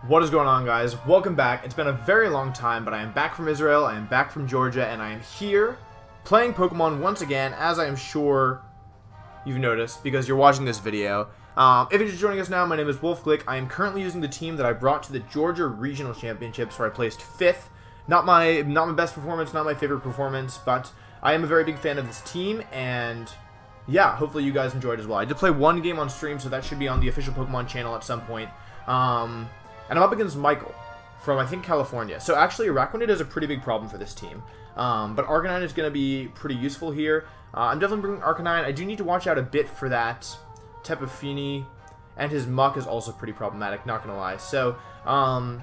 What is going on, guys? Welcome back. It's been a very long time, but I am back from Israel, I am back from Georgia, and I am here playing Pokemon once again, as I am sure you've noticed, because you're watching this video. If you're just joining us now, my name is WolfGlick. I am currently using the team that I brought to the Georgia Regional Championships, where I placed 5th. Not my best performance, not my favorite performance, but I am a very big fan of this team, and yeah, hopefully you guys enjoyed as well. I did play one game on stream, so that should be on the official Pokemon channel at some point. And I'm up against Michael from, I think, California. So actually, Araquanid is a pretty big problem for this team. But Arcanine is going to be pretty useful here. I'm definitely bringing Arcanine. I do need to watch out a bit for that Tapu Fini. And his Muck is also pretty problematic, not going to lie. So, I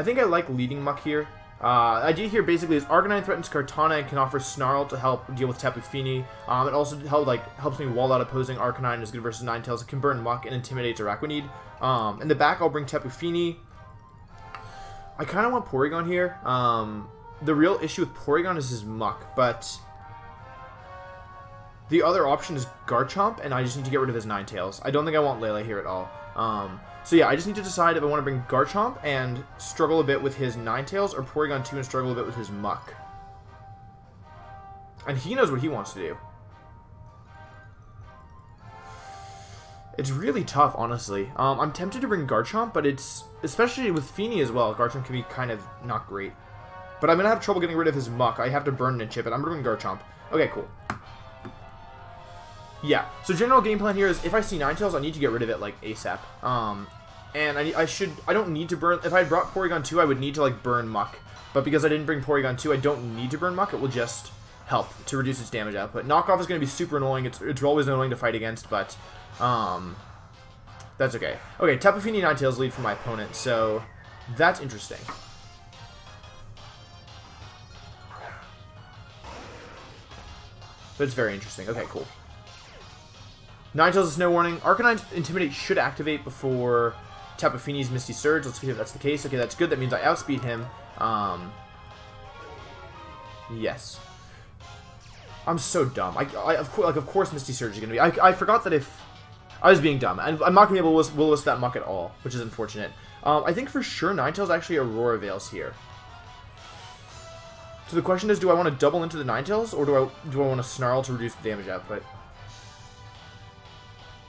think I like leading Muck here. Idea here basically is Arcanine threatens Kartana and can offer Snarl to help deal with Tapu Fini. It also helps me wall out opposing Arcanine is good versus Ninetales. It can burn Muck and intimidates Araquanid. In the back, I'll bring Tapu Fini. I kind of want Porygon here. The real issue with Porygon is his Muck, but the other option is Garchomp, and I just need to get rid of his Ninetales. I don't think I want Lele here at all. So yeah, I just need to decide if I want to bring Garchomp and struggle a bit with his Ninetales, or Porygon 2 and struggle a bit with his Muck. And he knows what he wants to do. It's really tough, honestly. I'm tempted to bring Garchomp, but it's, especially with Fini as well, Garchomp can be kind of not great. But I'm going to have trouble getting rid of his Muck. I have to burn and chip it. I'm going to bring Garchomp. Okay, cool. Yeah, so general game plan here is if I see Ninetales, I need to get rid of it, like, ASAP. And I don't need to burn, if I had brought Porygon 2, I would need to, like, burn Muck. But because I didn't bring Porygon 2, I don't need to burn Muck, it will just help to reduce its damage output. Knockoff is going to be super annoying, it's always annoying to fight against, but, that's okay. Okay, Tapu Fini Ninetales lead for my opponent, so that's interesting. But it's very interesting. Okay, cool. Ninetales is Snow Warning. Arcanine's Intimidate should activate before Tapu Fini's Misty Surge. Let's see if that's the case. Okay, that's good. That means I outspeed him. Yes. I'm so dumb. Of course Misty Surge is going to be... I forgot that if... I was being dumb. And I'm not going to be able to will-list that Muck at all, which is unfortunate. I think for sure Ninetales actually Aurora Veils here. So the question is, do I want to double into the Ninetales, or do I want to Snarl to reduce the damage output?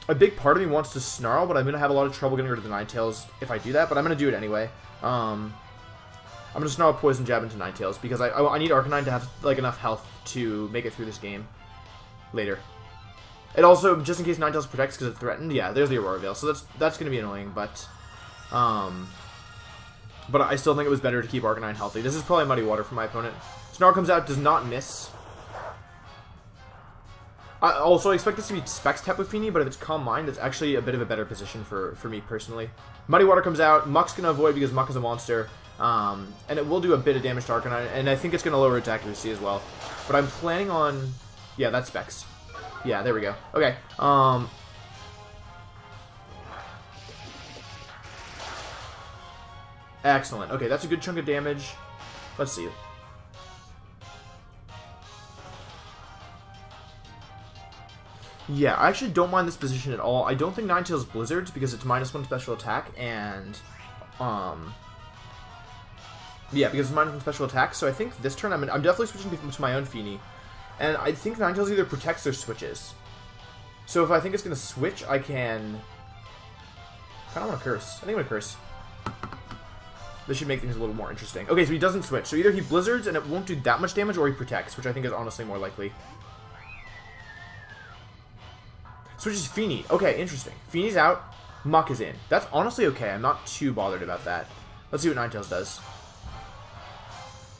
A big part of me wants to Snarl, but I'm going to have a lot of trouble getting rid of the Ninetales if I do that, but I'm going to do it anyway. I'm going to Snarl Poison Jab into Ninetales, because I need Arcanine to have like enough health to make it through this game later. It also, just in case Ninetales protects because it's threatened, yeah, there's the Aurora Veil, so that's going to be annoying, but I still think it was better to keep Arcanine healthy. This is probably Muddy Water for my opponent. Snarl comes out, does not miss. Also, I expect this to be Specs Tapu Fini, but if it's Calm Mind, it's actually a bit of a better position for me personally. Muddy Water comes out, Muck's going to avoid because Muck is a monster, and it will do a bit of damage to Arcanine, and I think it's going to lower its accuracy as well. But I'm planning on... Yeah, that's Specs. Yeah, there we go. Okay, excellent. Okay, that's a good chunk of damage. Let's see. Yeah, I actually don't mind this position at all. I don't think Ninetales Blizzards because it's -1 special attack, and, yeah, because it's -1 special attack, so I think this turn I'm definitely switching to my own Fini, and I think Ninetales either protects or switches. So if I think it's going to switch, I can... I kind of want to Curse. I think I'm going to Curse. This should make things a little more interesting. Okay, so he doesn't switch. So either he Blizzards and it won't do that much damage, or he protects, which I think is honestly more likely. Switches Fini. Okay, interesting. Fini's out. Muck is in. That's honestly okay. I'm not too bothered about that. Let's see what Ninetales does.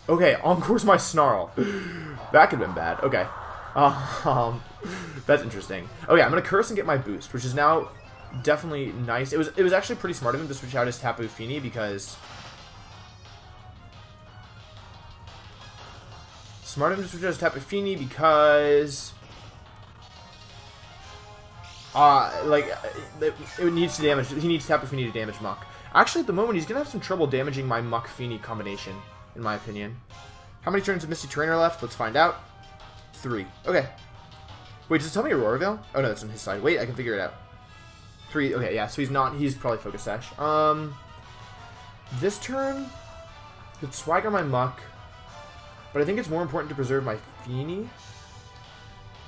Okay, Encore's my Snarl. That could have been bad. Okay. That's interesting. Okay, I'm going to Curse and get my boost, which is now definitely nice. It was actually pretty smart of him to switch out his Tapu Fini because... Smart of him to switch out his Tapu Fini because... it needs to damage. He needs Tapu Fini to damage Muck. Actually, at the moment, he's gonna have some trouble damaging my Muck Fini combination, in my opinion. How many turns of Misty Terrain are left? Let's find out. 3. Okay. Wait, does it tell me Aurora Veil? Oh no, that's on his side. Wait, I can figure it out. 3. Okay, yeah, so he's probably Focus Sash. This turn, could Swagger my Muck, but I think it's more important to preserve my Feeny.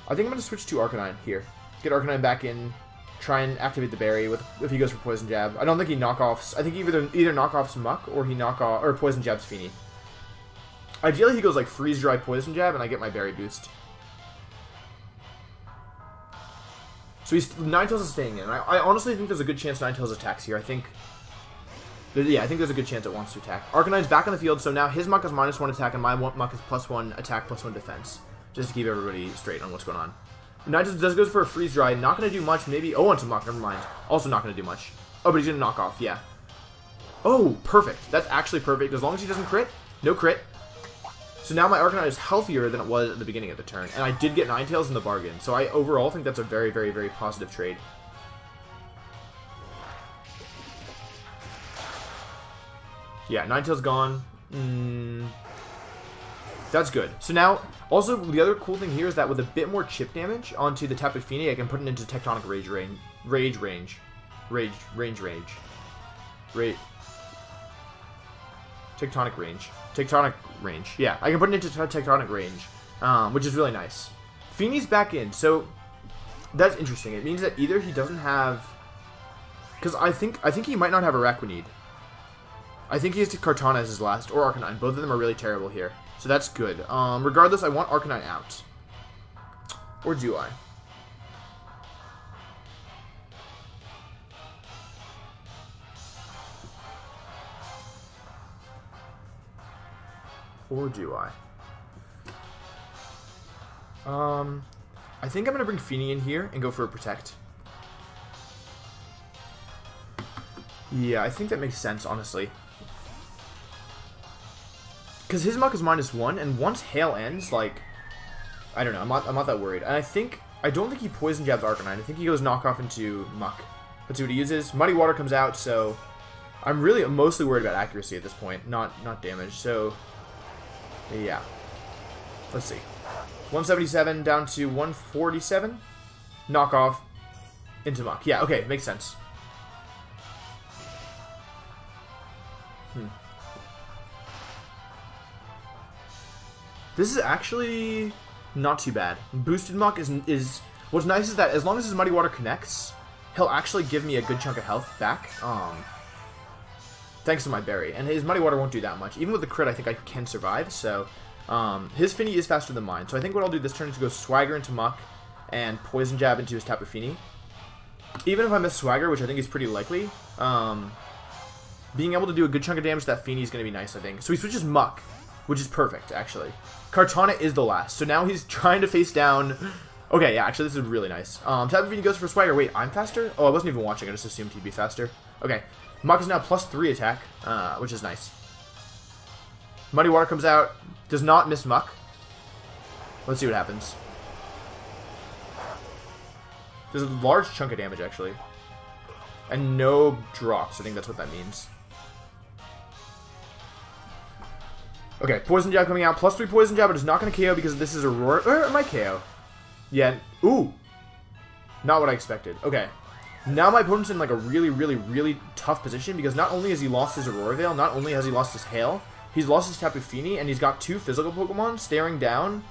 I think I'm going to switch to Arcanine here. Get Arcanine back in, try and activate the berry if he goes for Poison Jab. I don't think he knockoffs. I think either knockoffs Muck or he Poison Jabs Feeny. Ideally, he goes like Freeze Dry Poison Jab, and I get my berry boost. So Ninetales is staying in. I honestly think there's a good chance Ninetales attacks here. I think there's a good chance it wants to attack. Arcanine's back on the field, so now his Muck is -1 attack, and my Muck is +1 attack, +1 defense. Just to keep everybody straight on what's going on. Ninetales does goes for a Freeze Dry. Not going to do much. Maybe. Oh, onto Muck. Never mind. Also not going to do much. Oh, but he's going to knock off. Yeah. Oh, perfect. That's actually perfect. As long as he doesn't crit. No crit. So now my Arcanine is healthier than it was at the beginning of the turn. And I did get Ninetales in the bargain. So I overall think that's a very, very, very positive trade. Yeah, Ninetales gone. That's good. So now, also, the other cool thing here is that with a bit more chip damage onto the Tapu Fini, I can put it into Tectonic Rage range. Tectonic range. Yeah, I can put it into Tectonic range, which is really nice. Fini's back in, so that's interesting. It means that either he doesn't have, because I think he might not have Araquanid. I think he has Kartana as his last, or Arcanine. Both of them are really terrible here. So that's good. Regardless, I want Arcanine out. Or do I? Or do I? I think I'm going to bring Feeny in here and go for a Protect. Yeah, I think that makes sense, honestly. Because his Muck is -1, and once Hail ends, like, I don't know, I'm not that worried. And I don't think he Poison Jabs Arcanine. I think he goes Knockoff into Muck. Let's see what he uses. Muddy Water comes out, so I'm really mostly worried about accuracy at this point, not damage. So, yeah. Let's see. 177 down to 147. Knockoff into Muck. Yeah, okay, makes sense. This is actually not too bad. Boosted Muck is what's nice is that as long as his Muddy Water connects, he'll actually give me a good chunk of health back. Thanks to my berry. And his Muddy Water won't do that much. Even with the crit, I think I can survive. So his Fini is faster than mine. So I think what I'll do this turn is go Swagger into Muck and Poison Jab into his Tapu Fini. Even if I miss Swagger, which I think is pretty likely, being able to do a good chunk of damage to that Fini is going to be nice, I think. So he switches Muck, which is perfect, actually. Kartana is the last. So now he's trying to face down... Okay, yeah, actually, this is really nice. Tapu Fini goes for Swagger. Wait, I'm faster? Oh, I wasn't even watching. I just assumed he'd be faster. Okay. Muck is now +3 attack, which is nice. Muddy Water comes out. Does not miss Muck. Let's see what happens. There's a large chunk of damage, actually. And no drops. I think that's what that means. Okay, Poison Jab coming out. +3 Poison Jab, but it's not going to KO because this is Aurora. Or it might KO. Yeah. Ooh. Not what I expected. Okay. Now my opponent's in like a really, really, really tough position because not only has he lost his Aurora Veil, not only has he lost his Hail, he's lost his Tapu Fini, and he's got 2 physical Pokemon staring down.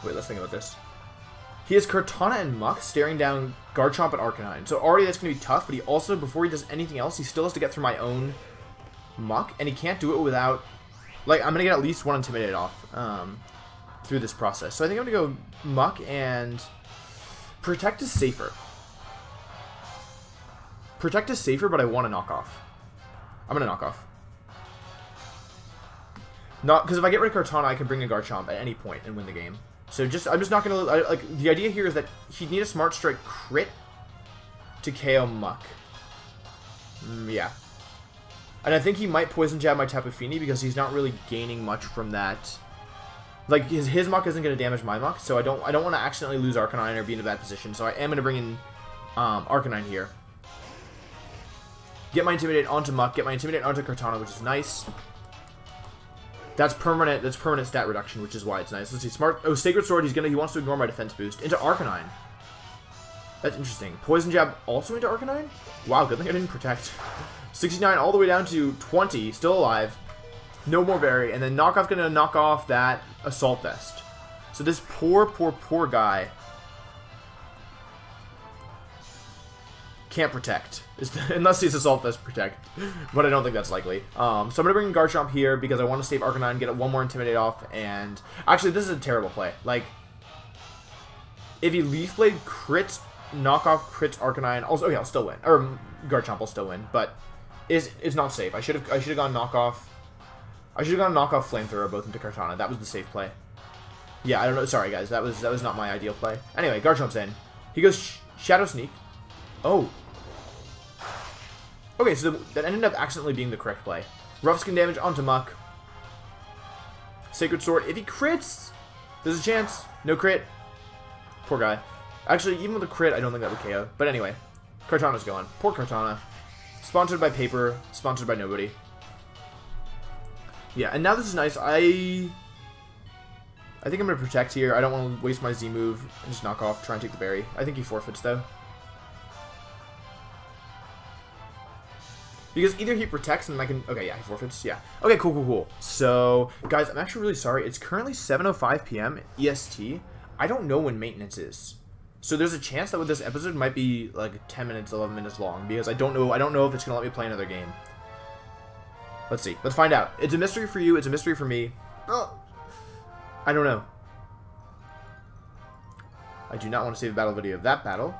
Wait, let's think about this. He has Kartana and Muck staring down Garchomp and Arcanine. So already that's going to be tough, but he also, before he does anything else, he still has to get through my own Muck, and he can't do it without... Like, I'm going to get at least 1 Intimidate off through this process. So I think I'm going to go Muck, and Protect is safer. Protect is safer, but I want to knock off. I'm going to knock off. Not because if I get rid of Kartana, I can bring in Garchomp at any point and win the game. So I'm just not going to... Like, the idea here is that he'd need a Smart Strike crit to KO Muck. Yeah. And I think he might Poison Jab my Tapu Fini because he's not really gaining much from that. Like, his Muck isn't going to damage my Muck, so I don't want to accidentally lose Arcanine or be in a bad position. So I am going to bring in Arcanine here. Get my Intimidate onto Muck, get my Intimidate onto Kartana, which is nice. That's permanent stat reduction, which is why it's nice. Let's see, Sacred Sword, he wants to ignore my defense boost. Into Arcanine. That's interesting. Poison Jab also into Arcanine? Wow, good thing I didn't protect. 69 all the way down to 20, still alive. No more berry, and then Knockoff gonna knock off that Assault Vest. So this poor guy can't protect. Unless he's Assault Vest protect. But I don't think that's likely. So I'm gonna bring Garchomp here because I want to save Arcanine, get one more Intimidate off, and actually this is a terrible play. Like, if he Leaf Blade crits, Knockoff crits Arcanine, also okay, I'll still win. Or Garchomp will still win, but it's not safe. I should have gone Knockoff. I should have gone Knockoff Flamethrower both into Kartana. That was the safe play. Yeah, I don't know. Sorry, guys. That was not my ideal play. Anyway, Garchomp's in. He goes Shadow Sneak. Oh. Okay, so that ended up accidentally being the correct play. Rough Skin damage onto Muck. Sacred Sword. If he crits, there's a chance. No crit. Poor guy. Actually, even with a crit, I don't think that would KO. But anyway, Kartana's going. Poor Kartana. Sponsored by Paper. Sponsored by nobody. Yeah, and now this is nice. I think I'm going to protect here. I don't want to waste my Z move and just knock off, try and take the berry. I think he forfeits, though. Because either he protects and I can... Okay, yeah, he forfeits. Yeah. Okay, cool. So, guys, I'm actually really sorry. It's currently 7:05 p.m. EST. I don't know when maintenance is. So there's a chance that with this episode might be like 10 minutes, 11 minutes long. Because I don't know if it's going to let me play another game. Let's see. Let's find out. It's a mystery for you. It's a mystery for me. Oh, I don't know. I do not want to save a battle video of that battle.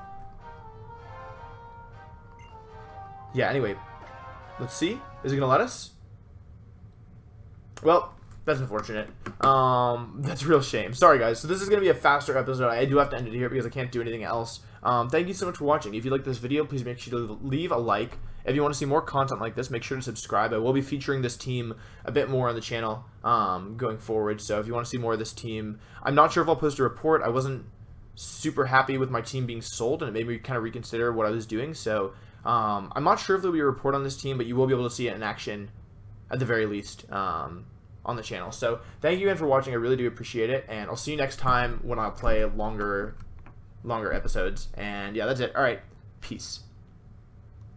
Yeah, anyway. Let's see. Is it going to let us? Well, that's unfortunate. That's a real shame. Sorry, guys. So this is going to be a faster episode. I do have to end it here because I can't do anything else. Thank you so much for watching. If you like this video, please make sure to leave a like. If you want to see more content like this, make sure to subscribe. I will be featuring this team a bit more on the channel going forward. So if you want to see more of this team, I'm not sure if I'll post a report. I wasn't super happy with my team being sold, and it made me kind of reconsider what I was doing. So I'm not sure if there'll be a report on this team, but you will be able to see it in action at the very least on the channel. So thank you again for watching. I really do appreciate it, and I'll see you next time when I'll play longer episodes. And yeah, that's it. All right, peace.